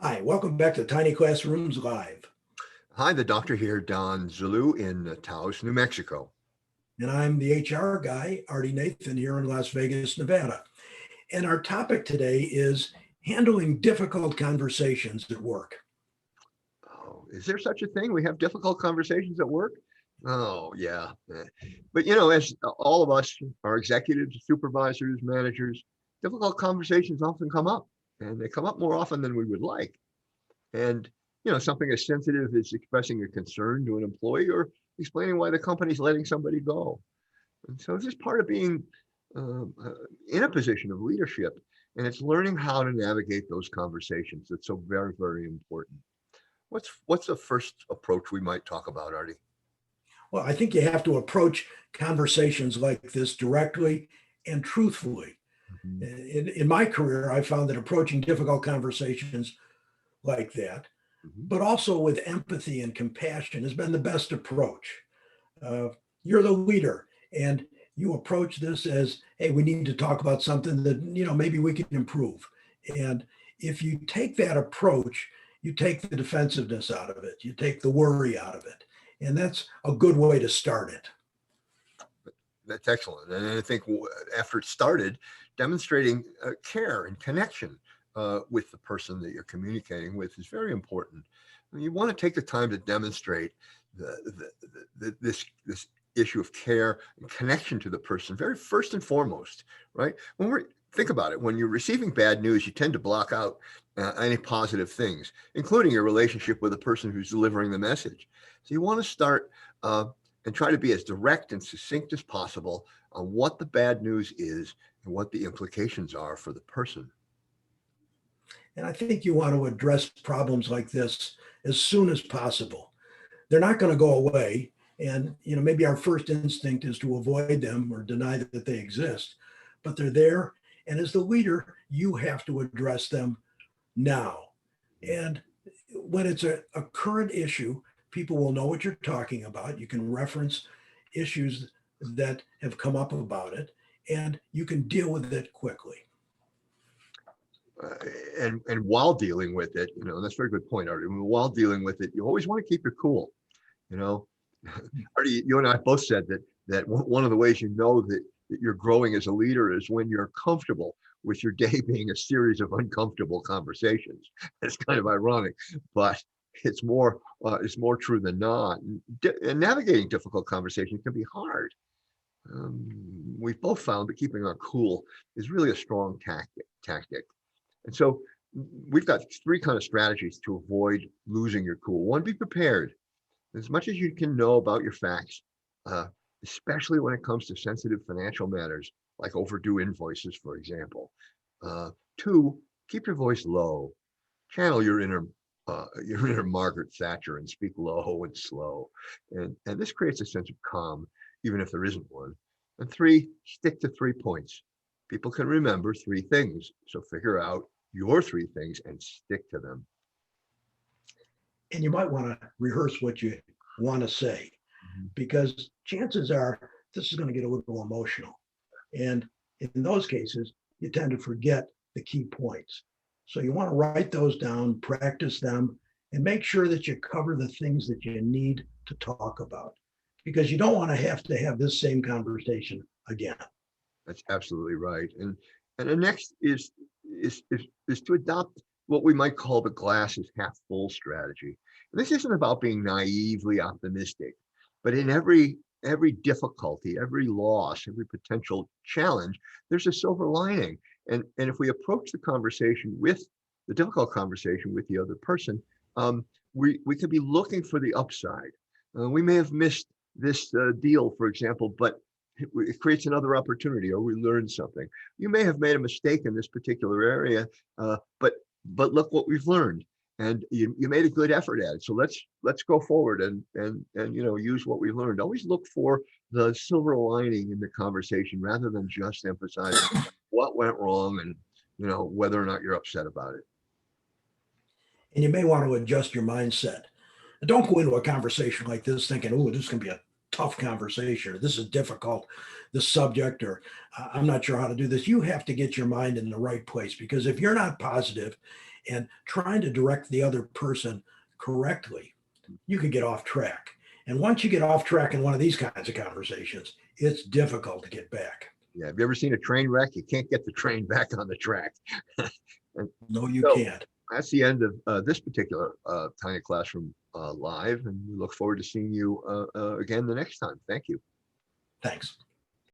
Hi, welcome back to Tiny Classrooms Live. Hi, the doctor here, Don Zulu in Taos, New Mexico. And I'm the HR guy, Artie Nathan, here in Las Vegas, Nevada. And our topic today is handling difficult conversations at work. Oh, is there such a thing? We have difficult conversations at work? Oh, yeah. But as all of us are executives, supervisors, managers, difficult conversations often come up, and they come up more often than we would like. And, something as sensitive as expressing a concern to an employee or explaining why the company's letting somebody go. And so this is part of being in a position of leadership, and it's learning how to navigate those conversations. That's so very, very important. What's the first approach we might talk about, Artie? Well, I think you have to approach conversations like this directly and truthfully. Mhm. In my career, I found that approaching difficult conversations like that, Mhm. but also with empathy and compassion, has been the best approach. Uh, you're the leader, and you approach this as, hey, we need to talk about something that maybe we can improve. And if you take that approach, you take the defensiveness out of it, you take the worry out of it, and that's a good way to start it. That's excellent. And I think after it started, demonstrating care and connection with the person that you're communicating with is very important. And you want to take the time to demonstrate this issue of care and connection to the person very first and foremost, right? Think about it. When you're receiving bad news, you tend to block out any positive things, including your relationship with the person who's delivering the message. So you want to start and try to be as direct and succinct as possible on what the bad news is and what the implications are for the person. And I think you want to address problems like this as soon as possible. They're not going to go away. And maybe our first instinct is to avoid them or deny that they exist, but they're there. And as the leader, you have to address them now. And when it's a current issue, people will know what you're talking about. You can reference issues that have come up about it, and you can deal with it quickly. Uh, and while dealing with it, that's a very good point, Artie. While dealing with it, you always want to keep your cool. You know, Artie, you and I both said that one of the ways that you're growing as a leader is when you're comfortable with your day being a series of uncomfortable conversations. It's kind of ironic, but it's more true than not. And navigating difficult conversations can be hard. We've both found that keeping our cool is really a strong tactic. And so we've got three kind of strategies to avoid losing your cool. One, be prepared as much as you can know about your facts, uh, especially when it comes to sensitive financial matters like overdue invoices, for example. Two, keep your voice low. Channel your inner Margaret Thatcher and speak low and slow. And this creates a sense of calm, even if there isn't one. And three, stick to 3 points. People can remember three things. So figure out your three things and stick to them. And you might want to rehearse what you want to say, because chances are this is going to get a little emotional. And in those cases, you tend to forget the key points. So you want to write those down, practice them, and make sure that you cover the things that you need to talk about, because you don't want to have this same conversation again. That's absolutely right. And the next is to adopt what we might call the glass is half full strategy. And this isn't about being naively optimistic, but in every difficulty, every loss, every potential challenge, there's a silver lining. And if we approach the difficult conversation with the other person, we could be looking for the upside. We may have missed this deal, for example, but it creates another opportunity, or we learn something. You may have made a mistake in this particular area, but look what we've learned, and you made a good effort at it. So let's go forward and use what we've learned. Always look for the silver lining in the conversation rather than just emphasizing what went wrong and whether or not you're upset about it. And you may want to adjust your mindset. Don't go into a conversation like this thinking, oh, this is going to be a tough conversation, or this is difficult, this subject, or I'm not sure how to do this. You have to get your mind in the right place, because if you're not positive and trying to direct the other person correctly, you could get off track. And once you get off track in one of these kinds of conversations, it's difficult to get back. Yeah. Have you ever seen a train wreck? You can't get the train back on the track. And No, you so can't. that's the end of this particular Tiny Classroom Live, and we look forward to seeing you again the next time. Thank you. Thanks.